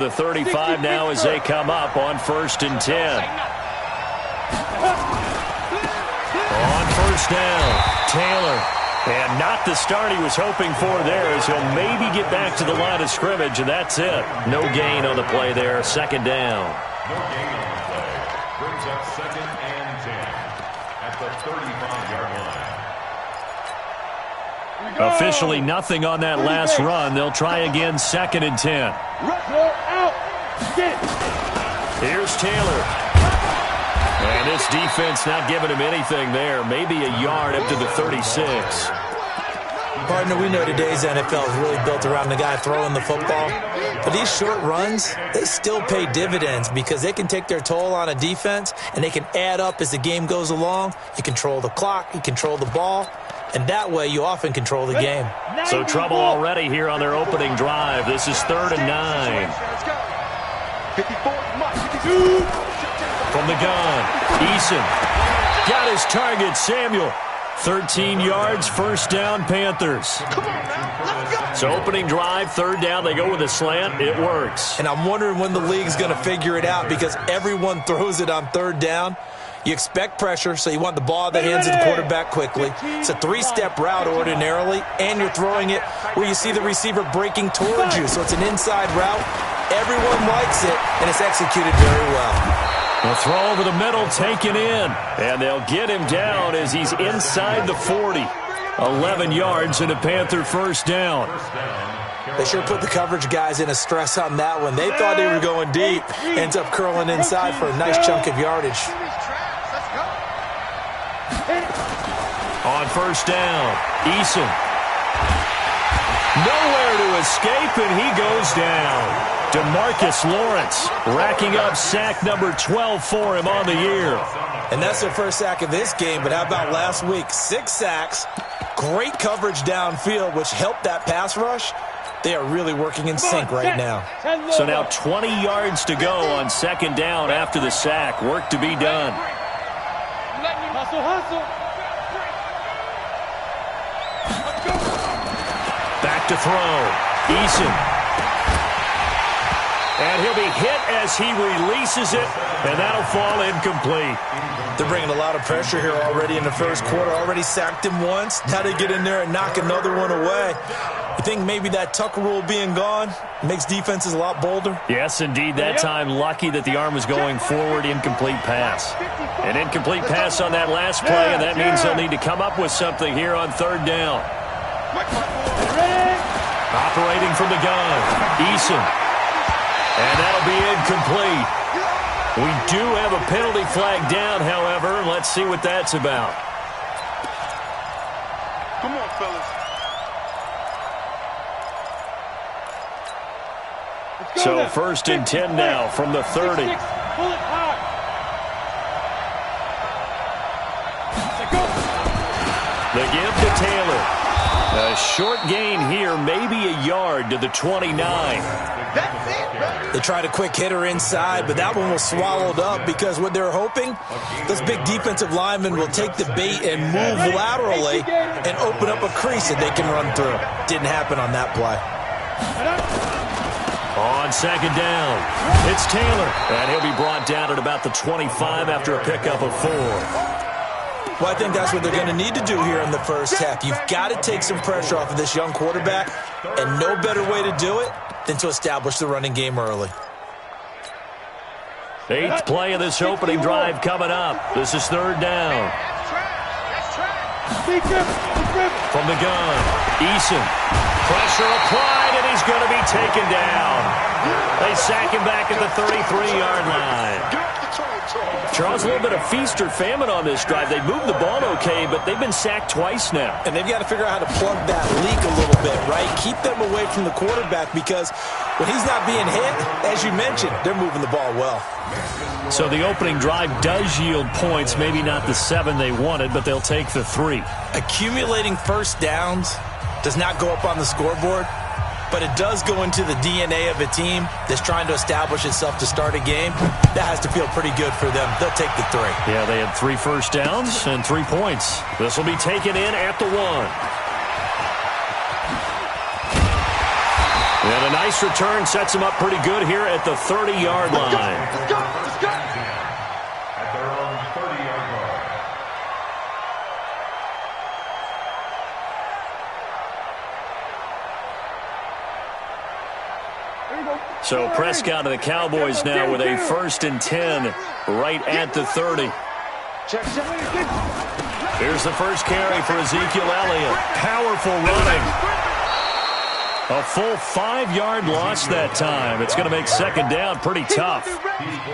The 35 now as they come up on 1st and 10. On 1st down, Taylor. And not the start he was hoping for there, as he'll maybe get back to the line of scrimmage, and that's it. No gain on the play there, 2nd down. No gain on the play. Brings up 2nd and 10 at the 35-yard line. Officially nothing on that last run. They'll try again, 2nd and 10. Here's Taylor. And this defense not giving him anything there. Maybe a yard up to the 36. Partner, we know today's NFL is really built around the guy throwing the football. But these short runs, they still pay dividends because they can take their toll on a defense and they can add up as the game goes along. You control the clock, you control the ball, and that way you often control the game. So trouble already here on their opening drive. This is 3rd and 9. 54, from the gun, Eason got his target, Samuel. 13 yards, 1st down, Panthers. So opening drive, 3rd down, they go with a slant. It works. And I'm wondering when the league's going to figure it out because everyone throws it on 3rd down. You expect pressure, so you want the ball in the hands of the quarterback quickly. It's a 3-step route ordinarily, and you're throwing it where you see the receiver breaking towards you. So it's an inside route. Everyone likes it, and it's executed very well. The throw over the middle taken in, and they'll get him down as he's inside the 40. 11 yards and a Panther 1st down. They sure put the coverage guys in a stress on that one. They thought they were going deep. Ends up curling inside for a nice chunk of yardage. On 1st down, Eason. Nowhere to escape, and he goes down. DeMarcus Lawrence racking up sack number 12 for him on the year. And that's their first sack of this game, but how about last week? 6 sacks, great coverage downfield, which helped that pass rush. They are really working in sync right now. So now 20 yards to go on 2nd down after the sack. Work to be done. Back to throw. Eason. And he'll be hit as he releases it, and that'll fall incomplete. They're bringing a lot of pressure here already in the first quarter. Already sacked him once. Now they get in there and knock another one away. You think maybe that Tucker rule being gone makes defenses a lot bolder? Yes, indeed. That time lucky that the arm was going forward. Incomplete pass. An incomplete pass on that last play, and that means they'll need to come up with something here on 3rd down. Operating from the gun, Eason. And that'll be incomplete. We do have a penalty flag down, however. Let's see what that's about. Come on, fellas. So 1st and 10 now from the 30. The give to Taylor. A short gain here, maybe a yard to the 29. They tried a quick hitter inside, but that one was swallowed up because what they're hoping, those big defensive linemen will take the bait and move laterally and open up a crease that they can run through. Didn't happen on that play. On 2nd down, it's Taylor, and he'll be brought down at about the 25 after a pickup of 4. Well, I think that's what they're going to need to do here in the first half. You've got to take some pressure off of this young quarterback, and no better way to do it than to establish the running game early. 8th play of this opening drive coming up. This is 3rd down. From the gun, Eason. Pressure applied, and he's going to be taken down. They sack him back at the 33-yard line. Charles, a little bit of feast or famine on this drive. They moved the ball okay, but they've been sacked twice now. And they've got to figure out how to plug that leak a little bit, right? Keep them away from the quarterback because when he's not being hit, as you mentioned, they're moving the ball well. So the opening drive does yield points, maybe not the 7 they wanted, but they'll take the 3. Accumulating first downs does not go up on the scoreboard, but it does go into the DNA of a team that's trying to establish itself to start a game. That has to feel pretty good for them. They'll take the 3. Yeah, they had 3 first downs and 3 points. This will be taken in at the 1. And a nice return sets them up pretty good here at the 30-yard line. At their own 30-yard line. So Prescott and the Cowboys now with a 1st and 10 right at the 30. Here's the first carry for Ezekiel Elliott. Powerful running. A full 5-yard loss that time. It's going to make second down pretty tough.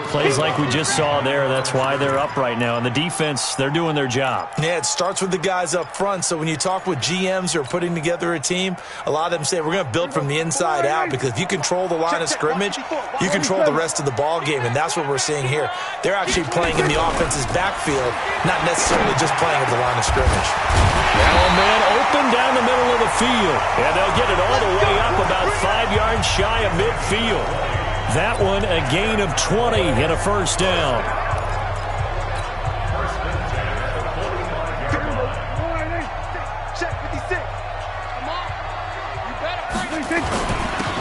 Plays like we just saw there. That's why they're up right now. And the defense, they're doing their job. Yeah, it starts with the guys up front. So when you talk with GMs who are putting together a team, a lot of them say we're going to build from the inside out, because if you control the line of scrimmage, you control the rest of the ball game, and that's what we're seeing here. They're actually playing in the offense's backfield, not necessarily just playing at the line of scrimmage. Now a man open down the middle of the field, and they'll get it all the way up about 5 yards shy of midfield. That one a gain of 20 and a first down.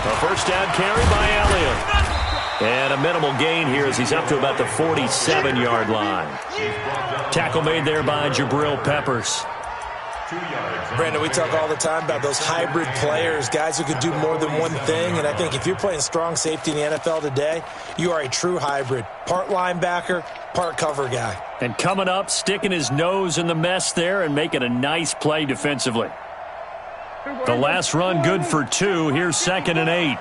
A first down carry by Elliott. And a minimal gain here as he's up to about the 47-yard line. Tackle made there by Jabril Peppers. Brandon, we talk all the time about those hybrid players, guys who could do more than one thing, and I think if you're playing strong safety in the NFL today, you are a true hybrid. Part linebacker, part cover guy. And coming up, sticking his nose in the mess there and making a nice play defensively. The last run good for 2. Here's 2nd and 8.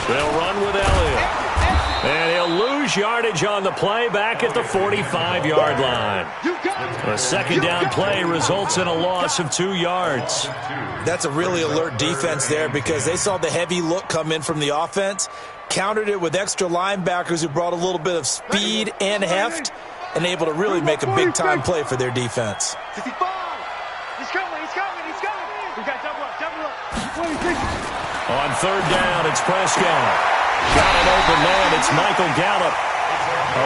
They'll run with Elliott. And he'll lose yardage on the play back at the 45-yard line. A second down play results in a loss of 2 yards. That's a really alert defense there, because they saw the heavy look come in from the offense, countered it with extra linebackers who brought a little bit of speed and heft, and able to really make a big-time play for their defense. He's coming. We got double up. On third down, it's Prescott. Got an open man. It's Michael Gallup.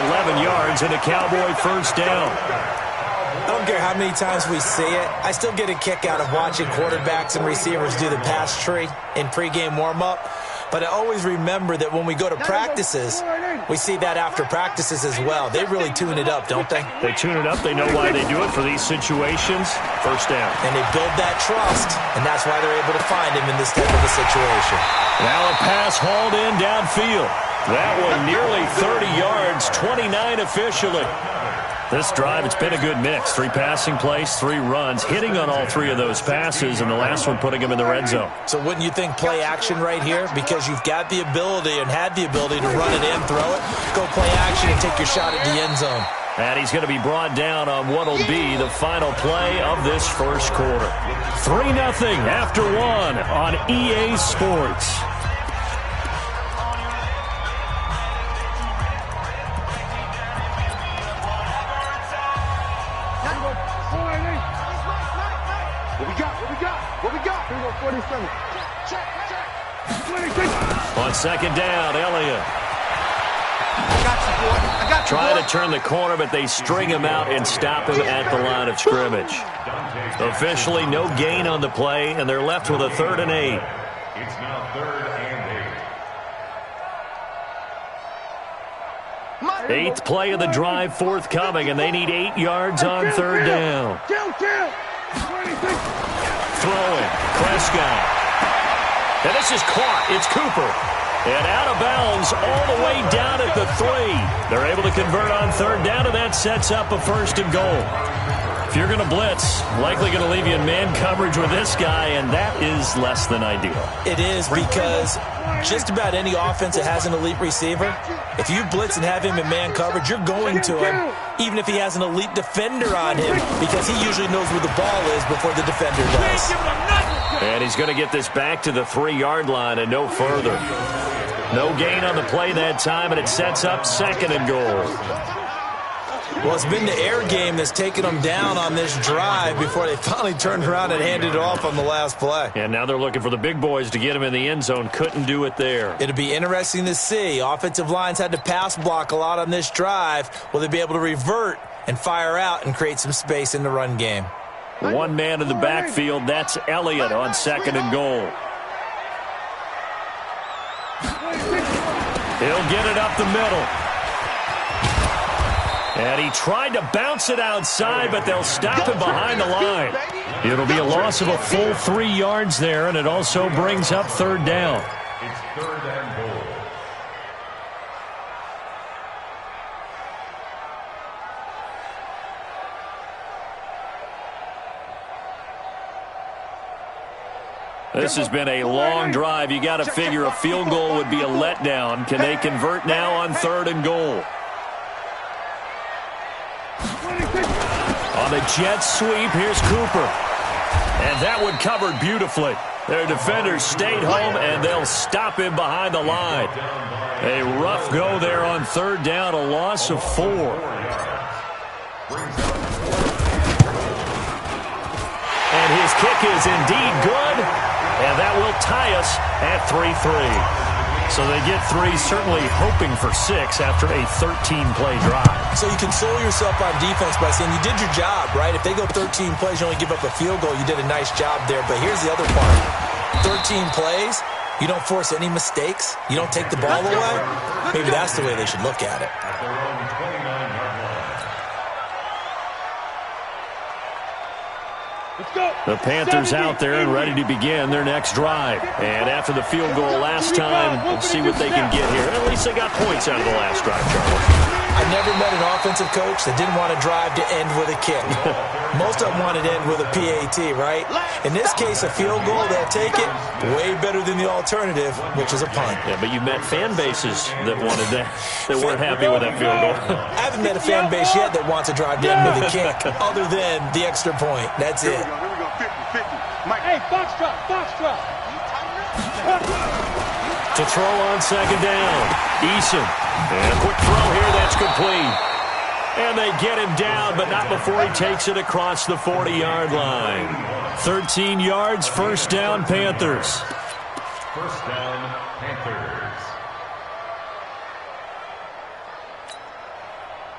11 yards and a Cowboy first down. I don't care how many times we see it. I still get a kick out of watching quarterbacks and receivers do the pass tree in pregame warm-up. But I always remember that when we go to practices, we see that after practices as well. They really tune it up, don't they? They tune it up. They know why they do it for these situations. First down. And they build that trust, and that's why they're able to find him in this type of a situation. Now a pass hauled in downfield. That one nearly 30 yards, 29 officially. This drive, it's been a good mix. 3 passing plays, 3 runs, hitting on all 3 of those passes, and the last one putting him in the red zone. So wouldn't you think play action right here? Because you've got the ability and had the ability to run it in, throw it, go play action and take your shot at the end zone. And he's going to be brought down on what will be the final play of this first quarter. 3-0 after 1 on EA Sports. What we got? 47. On second down, Elliott. I got you, boy. I got you, Trying to turn the corner, but they string him out and stop him at the line of scrimmage. Officially, no gain on the play, and they're left with a 3rd and 8. It's now 3rd and 8. 8th play of the drive forthcoming, and they need 8 yards on 3rd down. Throwing, Prescott. And this is caught. It's Cooper. And out of bounds all the way down at the 3. They're able to convert on 3rd down, and that sets up a 1st and goal. If you're going to blitz, likely going to leave you in man coverage with this guy, and that is less than ideal. It is, because just about any offense that has an elite receiver, if you blitz and have him in man coverage, you're going to him, even if he has an elite defender on him, because he usually knows where the ball is before the defender does. And he's going to get this back to the 3-yard line and no further. No gain on the play that time, and it sets up 2nd and goal. Well, it's been the air game that's taken them down on this drive before they finally turned around and handed it off on the last play. And now they're looking for the big boys to get him in the end zone. Couldn't do it there. It'll be interesting to see. Offensive lines had to pass block a lot on this drive. Will they be able to revert and fire out and create some space in the run game? One man in the backfield. That's Elliott on 2nd and goal. He'll get it up the middle. And he tried to bounce it outside, but they'll stop him behind the line. It'll be a loss of a full 3 yards there, and it also brings up 3rd down. It's 3rd and goal. This has been a long drive. You got to figure a field goal would be a letdown. Can they convert now on 3rd and goal? On the jet sweep, here's Cooper. And that one covered beautifully. Their defenders stayed home, and they'll stop him behind the line. A rough go there on 3rd down, a loss of 4. And his kick is indeed good, and that will tie us at 3-3. So they get 3, certainly hoping for 6 after a 13-play drive. So you console yourself on defense by saying you did your job, right? If they go 13 plays, you only give up a field goal, you did a nice job there. But here's the other part. 13 plays, you don't force any mistakes, you don't take the ball away. Maybe that's the way they should look at it. At their own 29-yard line. The Panthers out there and ready to begin their next drive. And after the field goal last time, we'll see what they can get here. At least they got points out of the last drive, Charlie. I never met an offensive coach that didn't want to drive to end with a kick. Most of them wanted to end with a PAT, right? In this case, a field goal, they'll take it. Way better than the alternative, which is a punt. Yeah, but you've met fan bases that wanted that, that weren't happy with that field goal. I haven't met a fan base yet that wants to drive to end with a kick, other than the extra point. That's it. Here we go, 50-50. Mike. Hey, box drop. To throw on 2nd down. Eason. And a quick throw here, that's complete. And they get him down, but not before he takes it across the 40-yard line. 13 yards, 1st down, Panthers. 1st down, Panthers.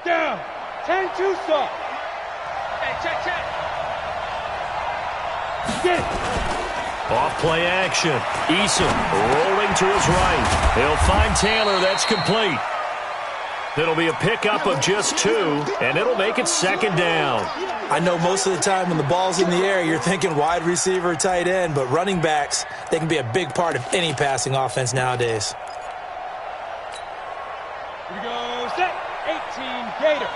Down. 10-2 stop. Hey, check. Get it. Off play action. Eason rolling to his right. He'll find Taylor. That's complete. It'll be a pickup of just 2, and it'll make it 2nd down. I know most of the time when the ball's in the air, you're thinking wide receiver, tight end, but running backs, they can be a big part of any passing offense nowadays. Here we go, set. 18, Gator.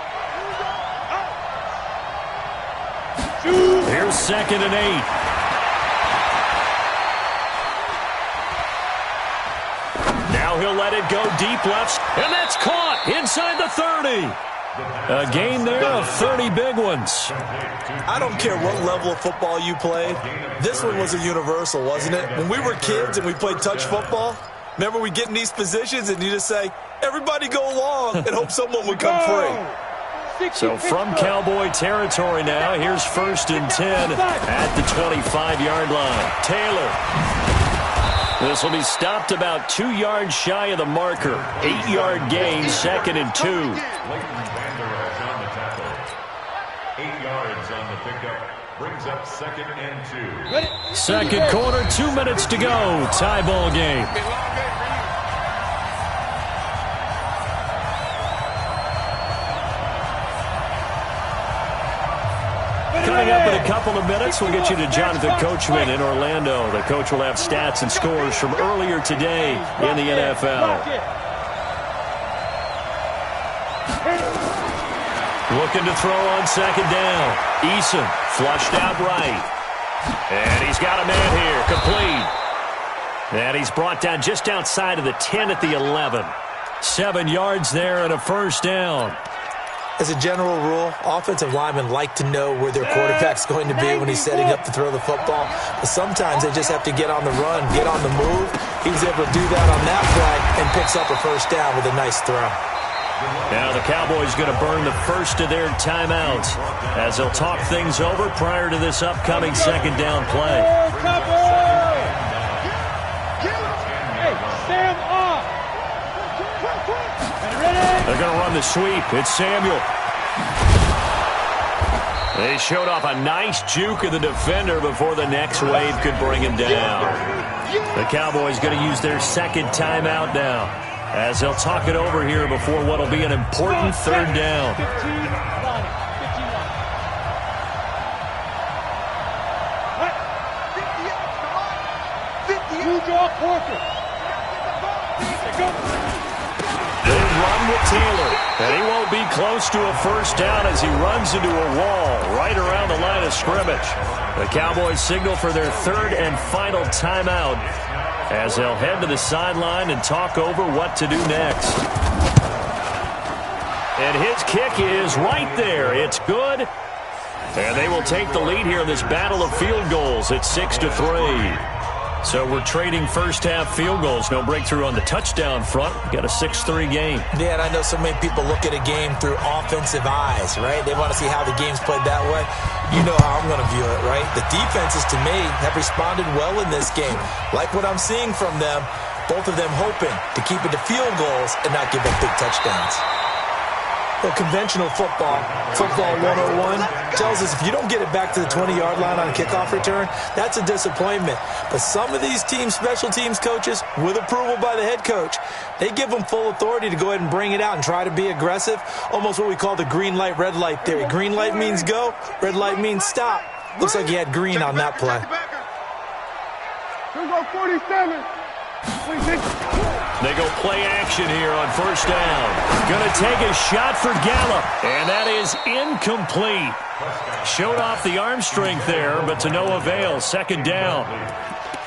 Here's 2nd and 8. Now he'll let it go deep left, and that's caught inside the 30. A gain there of 30 big ones. I don't care what level of football you played. This one was a universal, wasn't it? When we were kids and we played touch football, remember we get in these positions and you just say, everybody go long, and hope someone would come free. So from Cowboy territory now, here's 1st and 10 at the 25-yard line. Taylor. This will be stopped about 2 yards shy of the marker. 8-yard gain, 2nd and 2. Leighton Vander Esch on the tackle. 8 yards on the pickup. Brings up 2nd and 2. Second quarter, 2 minutes to go. Tie ball game. Coming up in a couple of minutes, we'll get you to Jonathan Coachman in Orlando. The coach will have stats and scores from earlier today in the NFL. Looking to throw on 2nd down. Eason flushed out right. And he's got a man here, complete. And he's brought down just outside of the 10 at the 11. 7 yards there and a 1st down. As a general rule, offensive linemen like to know where their quarterback's going to be when he's setting up to throw the football. But sometimes they just have to get on the run, get on the move. He was able to do that on that play and picks up a 1st down with a nice throw. Now the Cowboys going to burn the first of their timeouts as they'll talk things over prior to this upcoming second down play. Hey, Sam off. They're going to run the sweep. It's Samuel. They showed off a nice juke of the defender before the next wave could bring him down. The Cowboys going to use their second timeout now as they'll talk it over here before what will be an important third down. 15, you draw Corker. They run with Taylor, and he won't be close to a first down as he runs into a wall right around the line of scrimmage. The Cowboys signal for their third and final timeout as they'll head to the sideline and talk over what to do next. And his kick is right there. It's good. And they will take the lead here in this battle of field goals at 6-3. So we're trading first-half field goals. No breakthrough on the touchdown front. We've got a 6-3 game. Yeah, and I know so many people look at a game through offensive eyes, right? They want to see how the game's played that way. You know how I'm going to view it, right? The defenses, to me, have responded well in this game. Like what I'm seeing from them, both of them hoping to keep it to field goals and not give up big touchdowns. Well, conventional football 101, tells us if you don't get it back to the 20-yard line on a kickoff return, that's a disappointment. But some of these teams, special teams coaches, with approval by the head coach, they give them full authority to go ahead and bring it out and try to be aggressive, almost what we call the green light, red light theory. Green light means go, red light means stop. Looks like he had green on that play. Here we go, 47. 26. They go play action here on first down. Going to take a shot for Gallup, and that is incomplete. Showed off the arm strength there, but to no avail. Second down.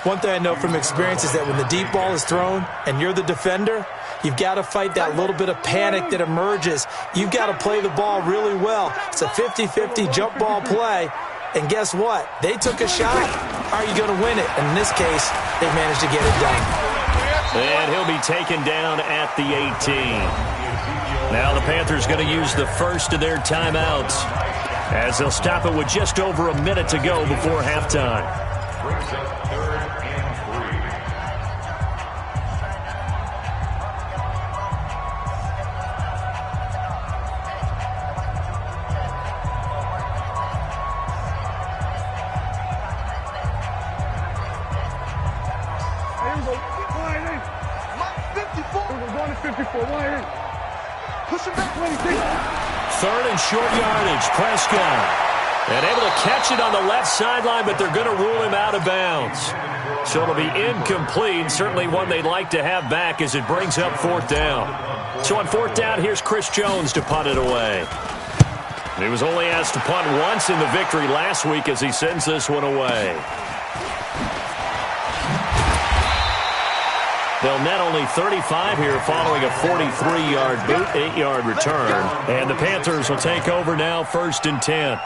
One thing I know from experience is that when the deep ball is thrown and you're the defender, you've got to fight that little bit of panic that emerges. You've got to play the ball really well. It's a 50-50 jump ball play. And guess what? They took a shot. How are you going to win it? And in this case, they managed to get it done. And he'll be taken down at the 18. Now the Panthers going to use the first of their timeouts as they'll stop it with just over a minute to go before halftime. Brings up 3rd and 3. Third and short yardage, Prescott. And able to catch it on the left sideline, but they're going to rule him out of bounds. So it'll be incomplete, certainly one they'd like to have back as it brings up fourth down. So on fourth down, here's Chris Jones to punt it away. He was only asked to punt once in the victory last week as he sends this one away. They'll net only 35 here following a 43-yard boot, 8-yard return. And the Panthers will take over now, 1st and 10.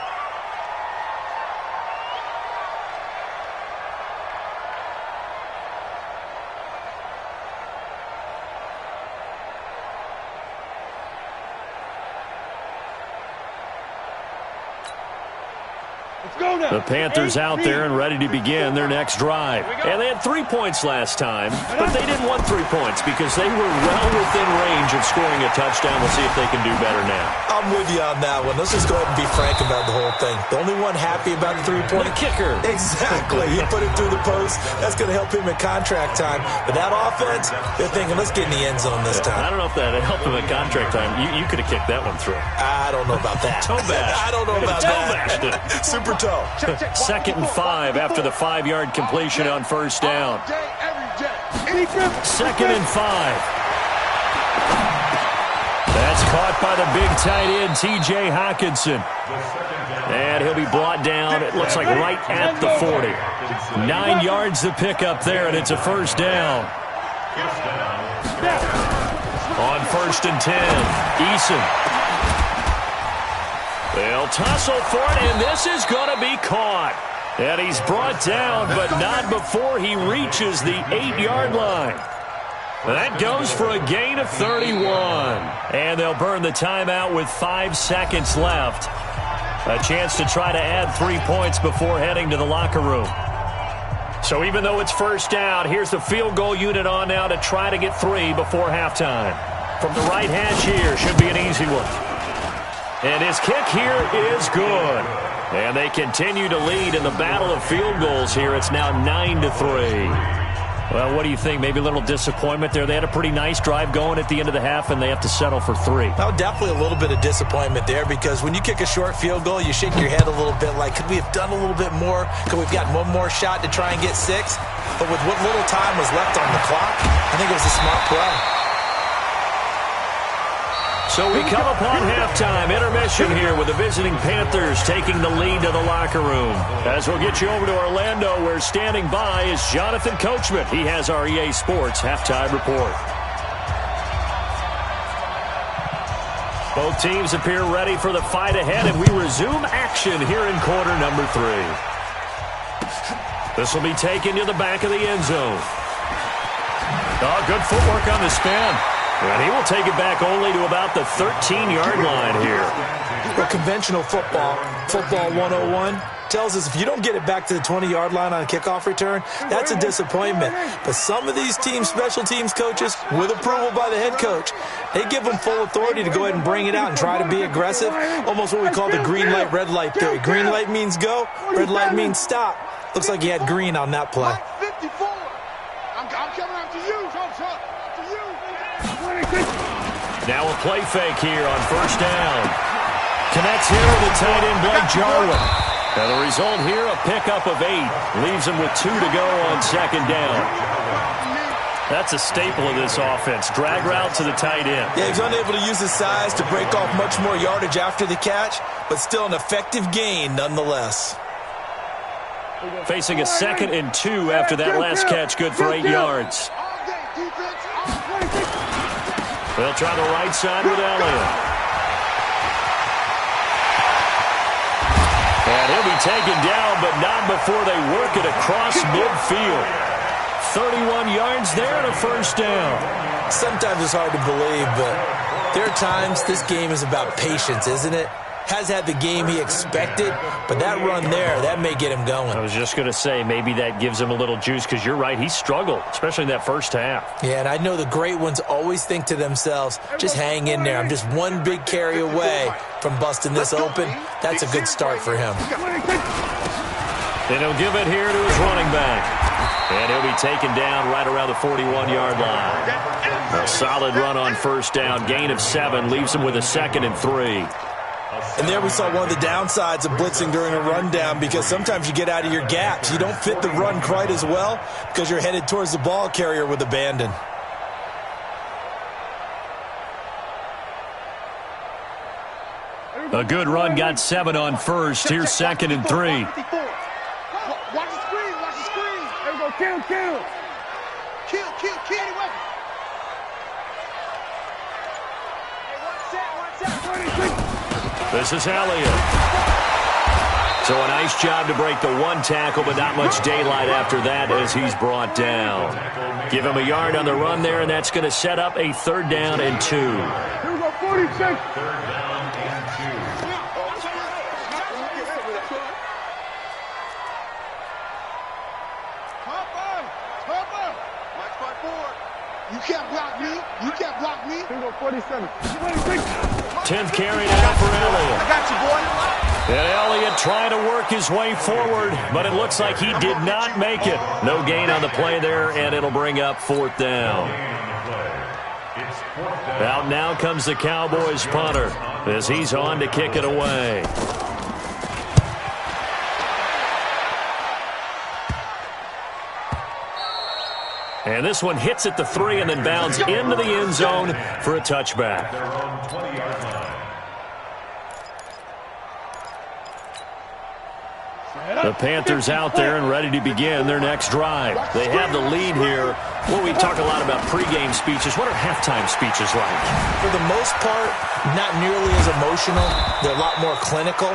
The Panthers out there and ready to begin their next drive. And they had 3 points last time, but they didn't want 3 points because they were well within range of scoring a touchdown. We'll see if they can do better now. I'm with you on that one. Let's just go ahead and be frank about the whole thing. The only one happy about the 3-point kicker. Exactly. He put it through the post. That's going to help him at contract time. But that offense, they're thinking, let's get in the end zone this time. I don't know if that helped him at contract time. You could have kicked that one through. I don't know about that. Toe bash. I don't know about that. Super toe. 2nd and 5 after the 5-yard completion on first down. 2nd and 5. That's caught by the big tight end, T.J. Hockenson. And he'll be brought down, it looks like right at the 40. 9 yards to pick up there, and it's a first down. On 1st and 10, Eason. They'll tussle for it, and this is going to be caught. And he's brought down, but not before he reaches the 8-yard line. That goes for a gain of 31. And they'll burn the timeout with 5 seconds left. A chance to try to add 3 points before heading to the locker room. So even though it's first down, here's the field goal unit on now to try to get 3 before halftime. From the right hash here, should be an easy one. And his kick here is good. And they continue to lead in the battle of field goals here. It's now 9-3. Well, what do you think? Maybe a little disappointment there. They had a pretty nice drive going at the end of the half, and they have to settle for 3. Well, definitely a little bit of disappointment there, because when you kick a short field goal, you shake your head a little bit like, could we have done a little bit more? Could we have gotten one more shot to try and get 6? But with what little time was left on the clock, I think it was a smart play. So we come upon halftime, intermission here with the visiting Panthers taking the lead to the locker room. As we'll get you over to Orlando, where standing by is Jonathan Coachman. He has our EA Sports halftime report. Both teams appear ready for the fight ahead, and we resume action here in quarter number 3. This will be taken to the back of the end zone. Oh, good footwork on the spin. And he will take it back only to about the 13-yard line here. Well, conventional football 101, tells us if you don't get it back to the 20-yard line on a kickoff return, that's a disappointment. But some of these teams, special teams coaches, with approval by the head coach, they give them full authority to go ahead and bring it out and try to be aggressive, almost what we call the green light, red light theory. Green light means go, red light means stop. Looks like he had green on that play. 54. I'm coming after you. Now a play fake here on first down. Connects here with the tight end, Blake Jarwin. And the result here, a pickup of 8. Leaves him with 2 to go on second down. That's a staple of this offense. Drag route to the tight end. Yeah, he's unable to use his size to break off much more yardage after the catch, but still an effective gain nonetheless. Facing a 2nd and 2 after that last catch, good for 8 yards. They'll try the right side with Elliott. And he'll be taken down, but not before they work it across midfield. 31 yards there and a first down. Sometimes it's hard to believe, but there are times this game is about patience, isn't it? Has had the game he expected, but that run there, that may get him going. I was just going to say, maybe that gives him a little juice, because you're right, he struggled, especially in that first half. Yeah, and I know the great ones always think to themselves, just hang in there. I'm just one big carry away from busting this open. That's a good start for him. And he'll give it here to his running back. And he'll be taken down right around the 41-yard line. A solid run on first down. Gain of 7 leaves him with a 2nd and 3. And there we saw one of the downsides of blitzing during a rundown, because sometimes you get out of your gaps. You don't fit the run quite as well because you're headed towards the ball carrier with abandon. A good run, got 7 on first. Here's 2nd and 3. Watch the screen. There we go. Kill. Kill any weapon. Hey, 1 set. This is Elliott. So a nice job to break the 1 tackle, but not much daylight after that as he's brought down. Give him a yard on the run there, and that's going to set up a 3rd down and 2. Here we go, 46. 3rd down and 2. You can't block me. Here we go, 47. 10th carry now for Elliott. I got you, boy. And Elliott trying to work his way forward, but it looks like he did not make it. No gain on the play there, and it'll bring up 4th down. Out now comes the Cowboys punter as he's on to kick it away. And this one hits at the 3 and then bounds into the end zone for a touchback. The Panthers out there and ready to begin their next drive. They have the lead here. Well, we talk a lot about pregame speeches. What are halftime speeches like? For the most part, not nearly as emotional. They're a lot more clinical.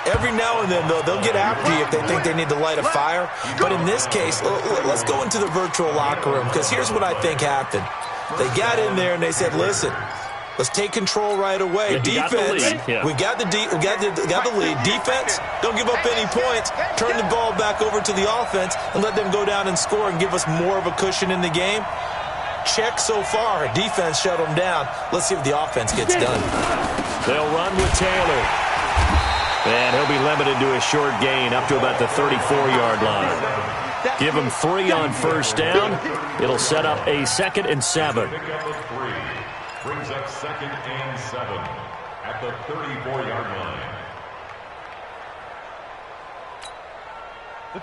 Every now and then, though, they'll get after you if they think they need to light a fire. But in this case, let's go into the virtual locker room, because here's what I think happened. They got in there and they said, listen, let's take control right away. Defense, we got the lead. Defense, don't give up any points. Turn the ball back over to the offense and let them go down and score and give us more of a cushion in the game. Check so far. Defense shut them down. Let's see if the offense gets done. They'll run with Taylor. And he'll be limited to a short gain up to about the 34-yard line. Give him 3 on first down. It'll set up a 2nd and 7. Brings up 2nd and 7 at the 34-yard line.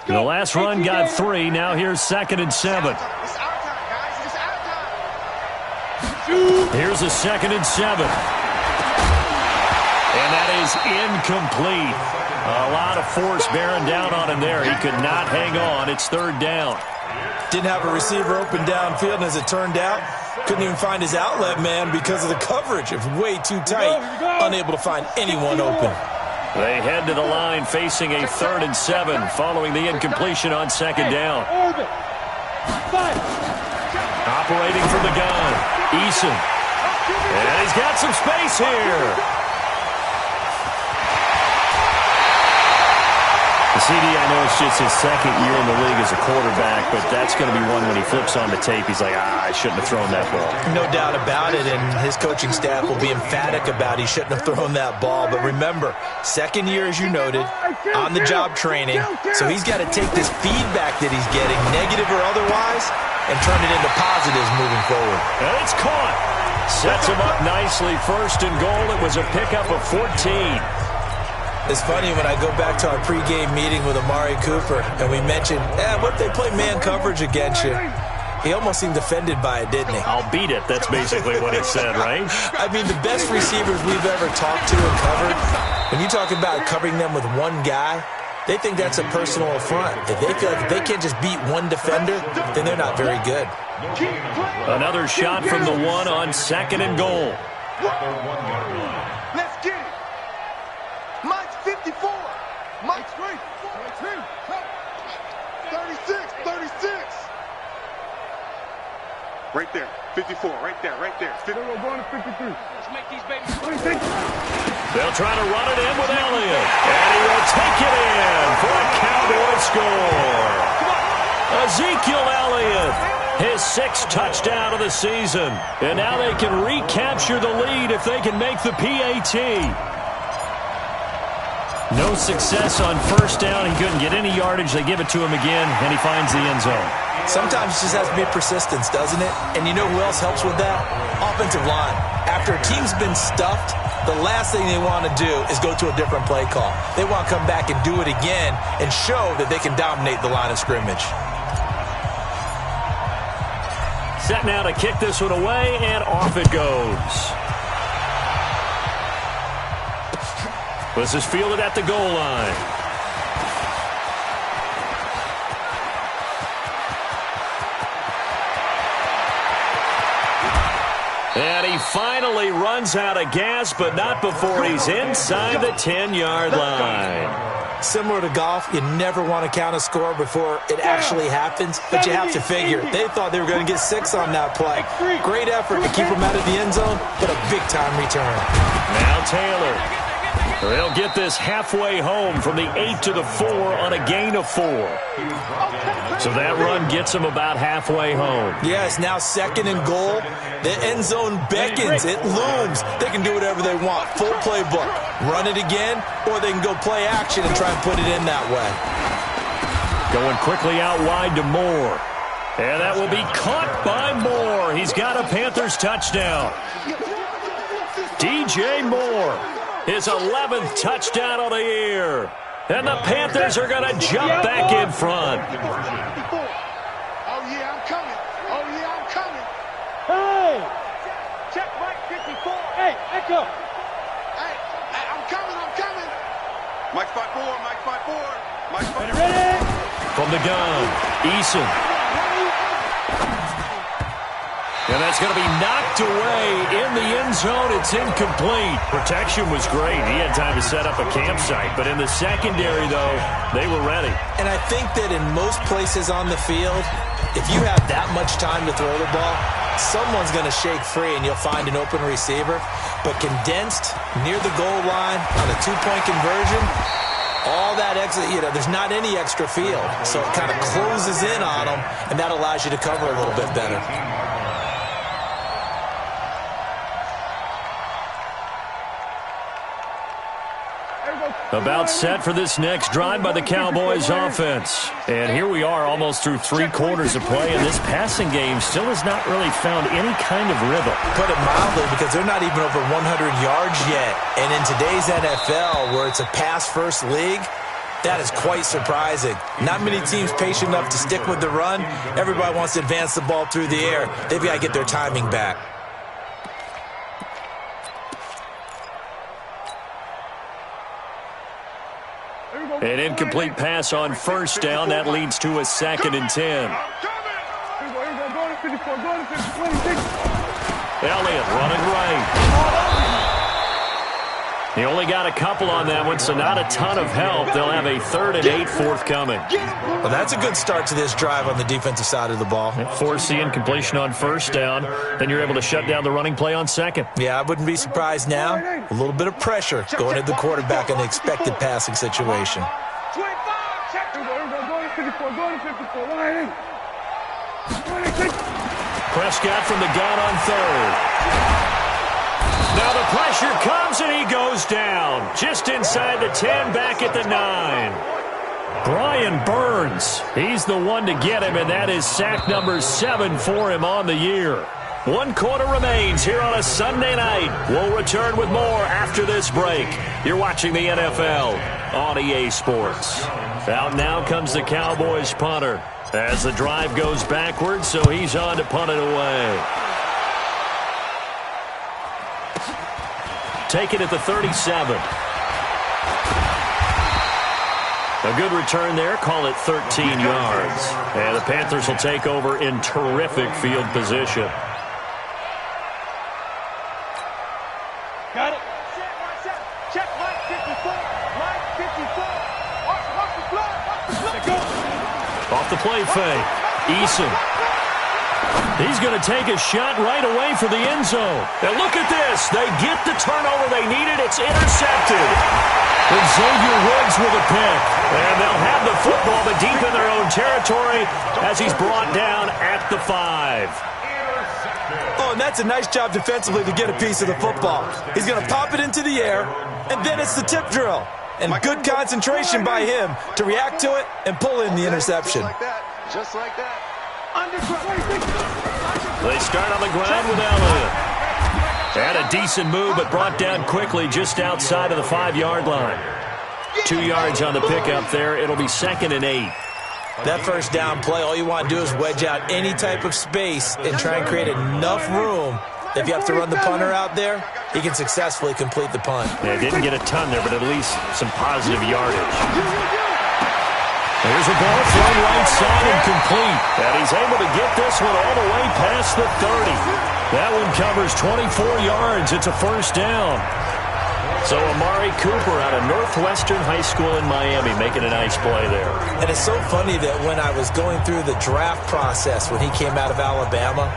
The last run got 3. Now here's 2nd and 7. Here's a 2nd and 7. And that is incomplete. A lot of force bearing down on him there. He could not hang on. It's 3rd down. Didn't have a receiver open downfield, and as it turned out, couldn't even find his outlet man because of the coverage. It was way too tight. Unable to find anyone open. They head to the line facing a 3rd and 7 following the incompletion on 2nd down. Operating from the gun, Eason. And he's got some space here. CD, I know it's just his 2nd year in the league as a quarterback, but that's going to be one when he flips on the tape. He's like, I shouldn't have thrown that ball. No doubt about it, and his coaching staff will be emphatic about he shouldn't have thrown that ball. But remember, 2nd year, as you noted, on-the-job training, so he's got to take this feedback that he's getting, negative or otherwise, and turn it into positives moving forward. And it's caught. Sets him up nicely. 1st and goal. It was a pickup of 14. It's funny when I go back to our pregame meeting with Amari Cooper and we mentioned, what if they play man coverage against you? He almost seemed offended by it, didn't he? I'll beat it. That's basically what it said, right? I mean, the best receivers we've ever talked to and covered, when you talk about covering them with one guy, they think that's a personal affront. If they feel like if they can't just beat one defender, then they're not very good. Another shot from the 1 on 2nd and goal. Let's get it. Mike's 54. Mike's 36, 36. Right there. 54. Right there. 50. We're going to 53. Let's make these babies 26. They'll try to run it in with Elliott. And he will take it in for a Cowboy score. Ezekiel Elliott, his 6th touchdown of the season. And now they can recapture the lead if they can make the PAT. No success on 1st down. He couldn't get any yardage. They give it to him again, and he finds the end zone. Sometimes it just has to be persistence, doesn't it? And you know who else helps with that? Offensive line. After a team's been stuffed, the last thing they want to do is go to a different play call. They want to come back and do it again and show that they can dominate the line of scrimmage. Set now to kick this one away, and off it goes. This is fielded at the goal line. And he finally runs out of gas, but not before he's inside the 10-yard line. Similar to golf, you never want to count a score before it actually happens, but you have to figure. They thought they were going to get 6 on that play. Great effort to keep them out of the end zone, but a big-time return. Now Taylor. They'll get this halfway home from the 8 to the 4 on a gain of 4. So that run gets them about halfway home. Yes, now 2nd and goal. The end zone beckons. It looms. They can do whatever they want. Full playbook. Run it again, or they can go play action and try and put it in that way. Going quickly out wide to Moore. And that will be caught by Moore. He's got a Panthers touchdown. DJ Moore. His 11th touchdown of the year. And the Panthers are going to jump back in front. Oh, yeah, I'm coming. Oh, yeah, I'm coming. Hey! Check Mike 54. Hey, Echo. Hey, I'm coming. Mike 5-4. Mike 5-4. Ready? From the gun, Eason. And that's going to be knocked away in the end zone. It's incomplete. Protection was great. He had time to set up a campsite. But in the secondary, though, they were ready. And I think that in most places on the field, if you have that much time to throw the ball, someone's going to shake free and you'll find an open receiver. But condensed near the goal line on a two-point conversion, all that extra, there's not any extra field. So it kind of closes in on them, and that allows you to cover a little bit better. About set for this next drive by the Cowboys offense. And here we are almost through 3 quarters of play, and this passing game still has not really found any kind of rhythm. Put it mildly, because they're not even over 100 yards yet. And in today's NFL, where it's a pass-first league, that is quite surprising. Not many teams patient enough to stick with the run. Everybody wants to advance the ball through the air. They've got to get their timing back. An incomplete pass on first down. That leads to a 2nd and 10. Elliott running right. He only got a couple on that one, so not a ton of help. They'll have a 3rd and 8 forthcoming. Well, that's a good start to this drive on the defensive side of the ball. Force the incompletion on first down. Then you're able to shut down the running play on 2nd. Yeah, I wouldn't be surprised now. A little bit of pressure going at the quarterback in the expected passing situation. 54, go to 54, line in. Prescott from the gun on 3rd. Now the pressure comes and he goes down. Just inside the 10, back at the 9. Brian Burns, he's the one to get him, and that is sack number 7 for him on the year. 1 quarter remains here on a Sunday night. We'll return with more after this break. You're watching the NFL on EA Sports. Out now comes the Cowboys punter as the drive goes backwards, so he's on to punt it away. Take it at the 37. A good return there. Call it 13 yards. And the Panthers will take over in terrific field position. Got it. Check line 54. Line 54. Watch the play. Watch the play. Off the play fake. Eason. He's going to take a shot right away for the end zone. And look at this. They get the turnover they needed. It's intercepted. And Xavier Woods with a pick. And they'll have the football, but deep in their own territory as he's brought down at the 5. Oh, and that's a nice job defensively to get a piece of the football. He's going to pop it into the air, and then it's the tip drill. And good concentration by him to react to it and pull in the interception. Just like that. They start on the ground with Elliott. Had a decent move, but brought down quickly just outside of the 5-yard line. 2 yards on the pickup there. It'll be 2nd and 8. That first down play, all you want to do is wedge out any type of space and try and create enough room. If you have to run the punter out there, he can successfully complete the punt. Yeah, didn't get a ton there, but at least some positive yardage. There's a ball thrown right side and complete. And he's able to get this one all the way past the 30. That one covers 24 yards. It's a first down. So Amari Cooper out of Northwestern High School in Miami making a nice play there. And it's so funny that when I was going through the draft process when he came out of Alabama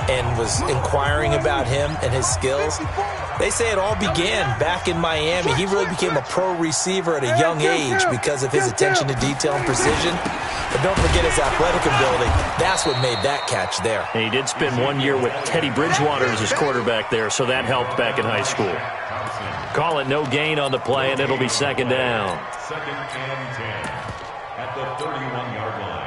and was inquiring about him and his skills, they say it all began back in Miami. He really became a pro receiver at a young age because of his attention to detail and precision. But don't forget his athletic ability. That's what made that catch there. And he did spend 1 year with Teddy Bridgewater as his quarterback there, so that helped back in high school. Call it no gain on the play, and it'll be 2nd down. 2nd and 10 at the 31-yard line.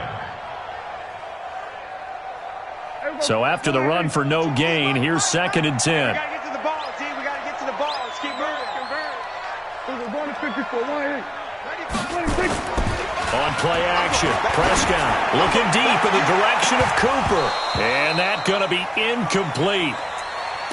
So after the run for no gain, here's 2nd and 10. We got to get to the ball, D. We got to get to the ball. Let's keep moving. We're going to 54, line in. On play action, Prescott looking deep in the direction of Cooper. And that going to be incomplete.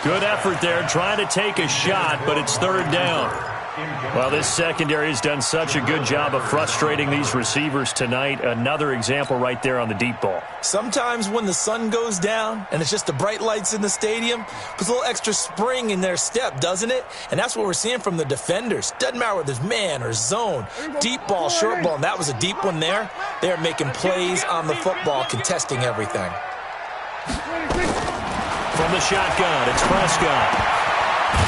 Good effort there, trying to take a shot, but it's 3rd down. Well, this secondary has done such a good job of frustrating these receivers tonight. Another example right there on the deep ball. Sometimes when the sun goes down and it's just the bright lights in the stadium, puts a little extra spring in their step, doesn't it? And that's what we're seeing from the defenders. Doesn't matter whether it's man or zone, deep ball, short ball, and that was a deep one there. They're making plays on the football, contesting everything. From the shotgun, it's Prescott.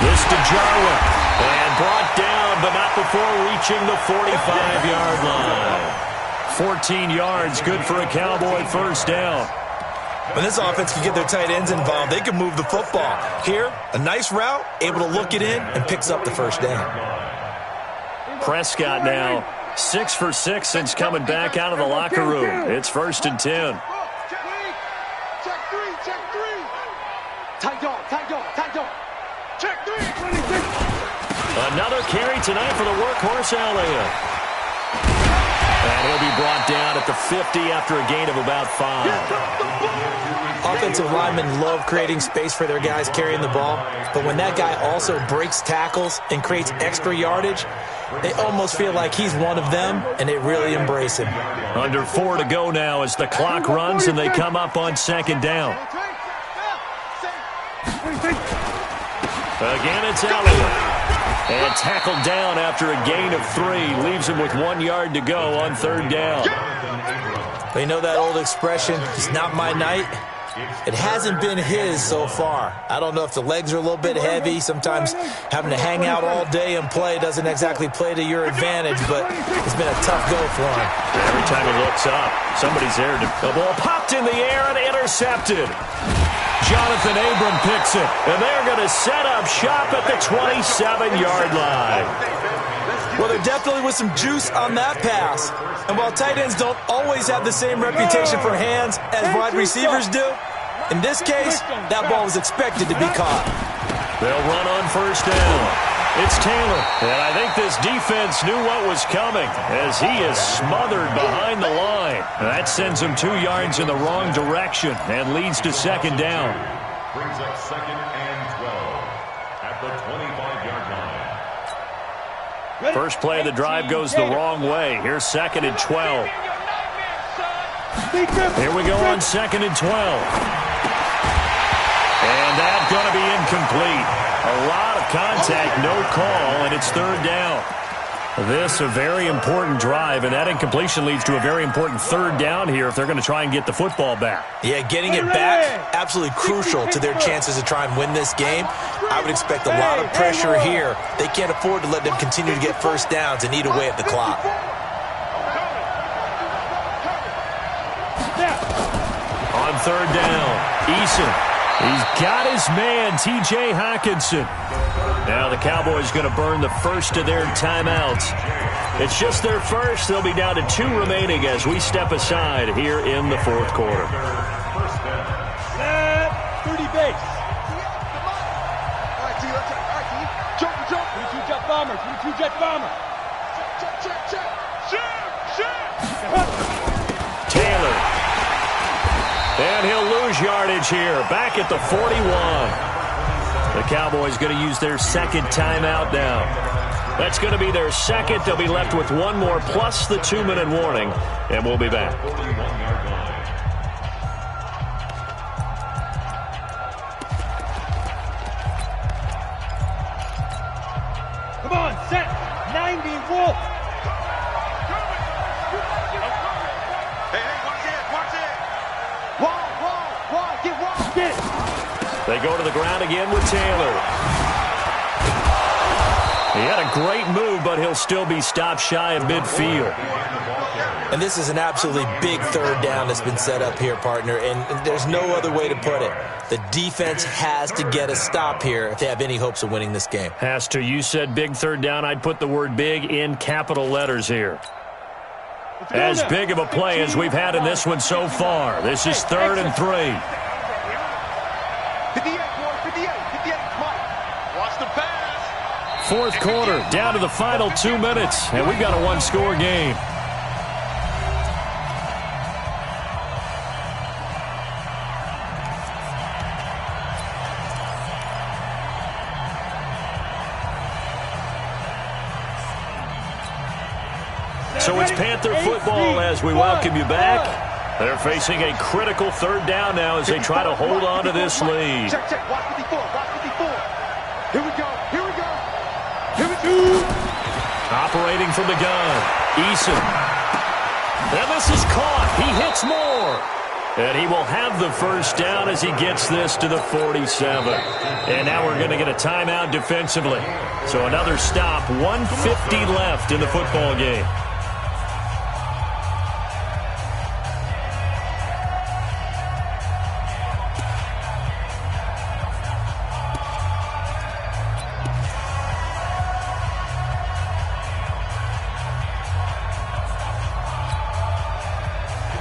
This to Jarwin. And brought down, but not before reaching the 45-yard line. 14 yards, good for a Cowboy first down. When this offense can get their tight ends involved, they can move the football. Here, a nice route, able to look it in, and picks up the first down. Prescott now 6 for 6 since coming back out of the locker room. It's 1st and 10. Check three. Tight dog. Check three. Another carry tonight for the workhorse Elliott. And he'll be brought down at the 50 after a gain of about 5. Offensive linemen love creating space for their guys carrying the ball, but when that guy also breaks tackles and creates extra yardage, they almost feel like he's one of them, and they really embrace him. Under 4 to go now as the clock runs and they come up on 2nd down. Again, it's Elliott. And tackled down after a gain of 3. Leaves him with 1 yard to go on 3rd down. But you know that old expression, it's not my night? It hasn't been his so far. I don't know if the legs are a little bit heavy. Sometimes having to hang out all day and play doesn't exactly play to your advantage, but it's been a tough go for him. Every time he looks up, somebody's there. The ball popped in the air and intercepted. Jonathan Abram picks it, and they're going to set up shop at the 27-yard line. Well, there definitely was some juice on that pass. And while tight ends don't always have the same reputation for hands as wide receivers do, in this case, that ball was expected to be caught. They'll run on 1st down. It's Taylor, and I think this defense knew what was coming as he is smothered behind the line. That sends him 2 yards in the wrong direction and leads to 2nd down. Brings up 2nd and 12 at the 25-yard line. First play of the drive goes the wrong way. Here's 2nd and 12. Here we go on 2nd and 12. And that's going to be incomplete. A lot of contact, no call, and it's 3rd down. This a very important drive, and that incompletion leads to a very important 3rd down here if they're going to try and get the football back. Yeah, getting it back, absolutely crucial to their chances to try and win this game. I would expect a lot of pressure here. They can't afford to let them continue to get first downs and eat away at the clock. On 3rd down, Eason. He's got his man, T.J. Hockenson. Now the Cowboys going to burn the first of their timeouts. It's just their first. They'll be down to 2 remaining as we step aside here in the 4th quarter. 30 base. All right, T. Jump. 22 jet bomber. 22 jet bomber. Check. Taylor. And he'll lose yardage here, back at the 41. The Cowboys going to use their 2nd timeout now. That's going to be their 2nd. They'll be left with 1 more plus the 2-minute warning, and we'll be back. Come on, set. 90 Wolf. They go to the ground again with Taylor. He had a great move, but he'll still be stopped shy of midfield. And this is an absolutely big 3rd down that's been set up here, partner, and there's no other way to put it. The defense has to get a stop here if they have any hopes of winning this game. Has to. You said big 3rd down. I'd put the word big in capital letters here. As big of a play as we've had in this one so far. This is 3rd and 3. 4th quarter, down to the final 2 minutes, and we've got a 1-score game. So it's Panther football as we welcome you back. They're facing a critical third down now as they try to hold on to this lead. Check, check. Watch 54. Watch 54. Here we go. Here we go. Here we go. Operating from the gun, Eason. And this is caught. He hits more. And he will have the first down as he gets this to the 47. And now we're going to get a timeout defensively. So another stop, 1:50 left in the football game.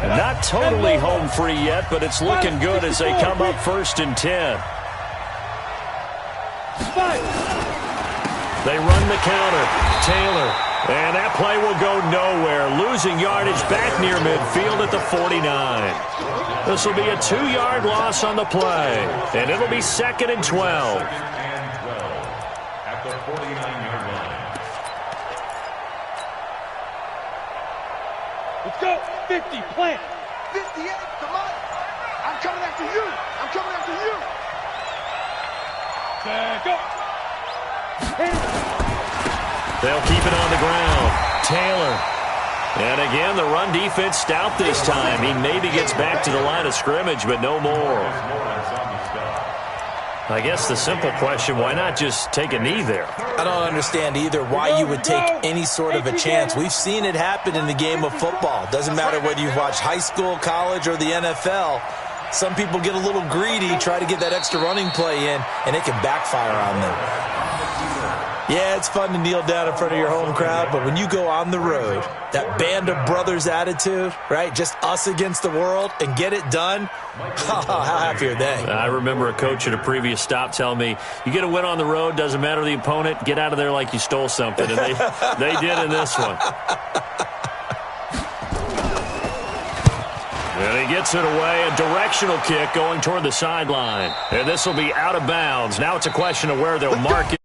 Not totally home free yet, but it's looking good as they come up 1st and 10. They run the counter. Taylor. And that play will go nowhere. Losing yardage back near midfield at the 49. This will be a 2-yard loss on the play. And it'll be 2nd and 12. At the 49-yard line. Let's go. 50, plant. 58, come on. I'm coming after you. I'm coming after you. Go. They'll keep it on the ground. Taylor. And again, the run defense stout this time. He maybe gets back to the line of scrimmage, but no more. I guess the simple question, why not just take a knee there? I don't understand either why you would take any sort of a chance. We've seen it happen in the game of football. Doesn't matter whether you've watched high school, college, or the NFL. Some people get a little greedy, try to get that extra running play in, and it can backfire on them. Yeah, it's fun to kneel down in front of your home crowd, but when you go on the road, that band of brothers attitude, right, just us against the world, and get it done, how happy are they? I remember a coach at a previous stop telling me, you get a win on the road, doesn't matter the opponent, get out of there like you stole something, and they did in this one. And he gets it away, a directional kick going toward the sideline. And this will be out of bounds. Now it's a question of where they'll mark it.